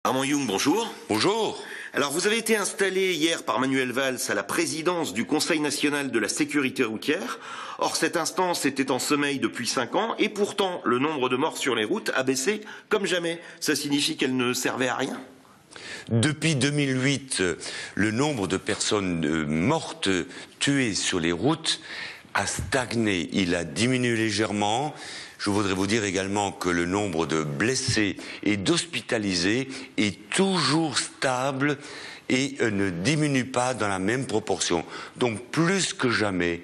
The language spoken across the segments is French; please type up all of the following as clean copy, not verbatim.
Armand Young, bonjour. Bonjour. Alors, vous avez été installé hier par Manuel Valls à la présidence du Conseil national de la sécurité routière. Or, cette instance était en sommeil depuis 5 ans et pourtant, le nombre de morts sur les routes a baissé comme jamais. Ça signifie qu'elle ne servait à rien? Depuis 2008, le nombre de personnes mortes, tuées sur les routes a stagné. Il a diminué légèrement. Je voudrais vous dire également que le nombre de blessés et d'hospitalisés est toujours stable et ne diminue pas dans la même proportion. Donc plus que jamais,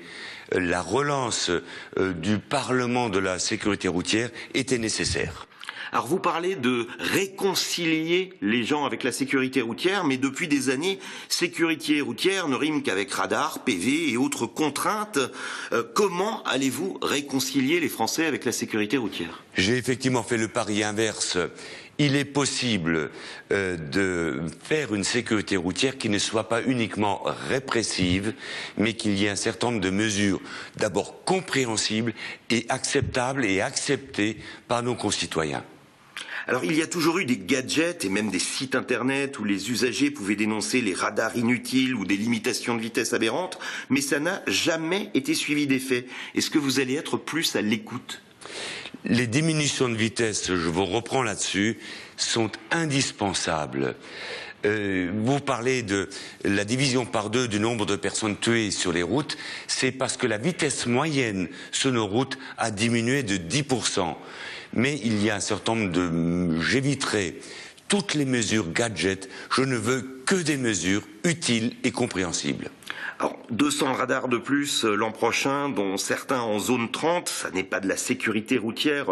la relance du Parlement de la sécurité routière était nécessaire. Alors vous parlez de réconcilier les gens avec la sécurité routière, mais depuis des années, sécurité routière ne rime qu'avec radar, PV et autres contraintes. Comment allez-vous réconcilier les Français avec la sécurité routière? J'ai effectivement fait le pari inverse. Il est possible de faire une sécurité routière qui ne soit pas uniquement répressive, mais qu'il y ait un certain nombre de mesures d'abord compréhensibles et acceptables et acceptées par nos concitoyens. Alors il y a toujours eu des gadgets et même des sites internet où les usagers pouvaient dénoncer les radars inutiles ou des limitations de vitesse aberrantes, mais ça n'a jamais été suivi d'effet. Est-ce que vous allez être plus à l'écoute? Les diminutions de vitesse, je vous reprends là-dessus, sont indispensables. Vous parlez de la division par 2 du nombre de personnes tuées sur les routes, c'est parce que la vitesse moyenne sur nos routes a diminué de 10%. Mais il y a un certain nombre de... J'éviterai toutes les mesures gadgets, je ne veux que des mesures utiles et compréhensibles. Alors, 200 radars de plus l'an prochain, dont certains en zone 30, ça n'est pas de la sécurité routière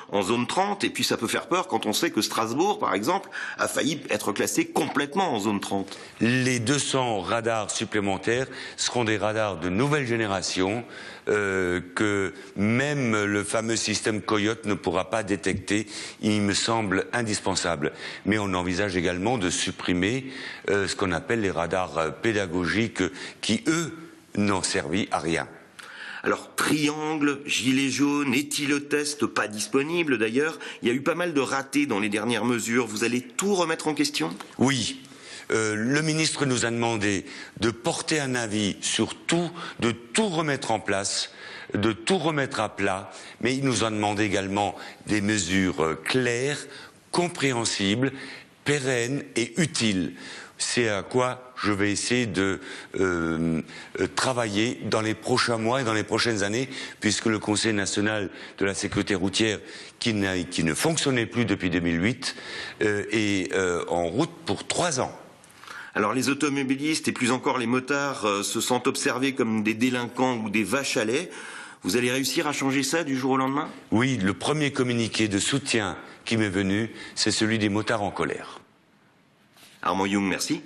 en zone 30, et puis ça peut faire peur quand on sait que Strasbourg, par exemple, a failli être classé complètement en zone 30. Les 200 radars supplémentaires seront des radars de nouvelle génération que même le fameux système Coyote ne pourra pas détecter. Il me semble indispensable. Mais on envisage également de supprimer ce qu'on appelle les radars pédagogiques qui, eux, n'ont servi à rien. Alors, triangle, gilet jaune, éthylotest pas disponible d'ailleurs. Il y a eu pas mal de ratés dans les dernières mesures. Vous allez tout remettre en question? Oui. Le ministre nous a demandé de porter un avis sur tout, de tout remettre en place, de tout remettre à plat, mais il nous a demandé également des mesures claires, compréhensibles, pérennes et utiles. C'est à quoi je vais essayer de travailler dans les prochains mois et dans les prochaines années, puisque le Conseil national de la sécurité routière, qui ne fonctionnait plus depuis 2008, est en route pour 3 ans. Alors les automobilistes et plus encore les motards se sentent observés comme des délinquants ou des vaches à lait. Vous allez réussir à changer ça du jour au lendemain? Oui, le premier communiqué de soutien qui m'est venu, c'est celui des motards en colère. Armand Young, merci.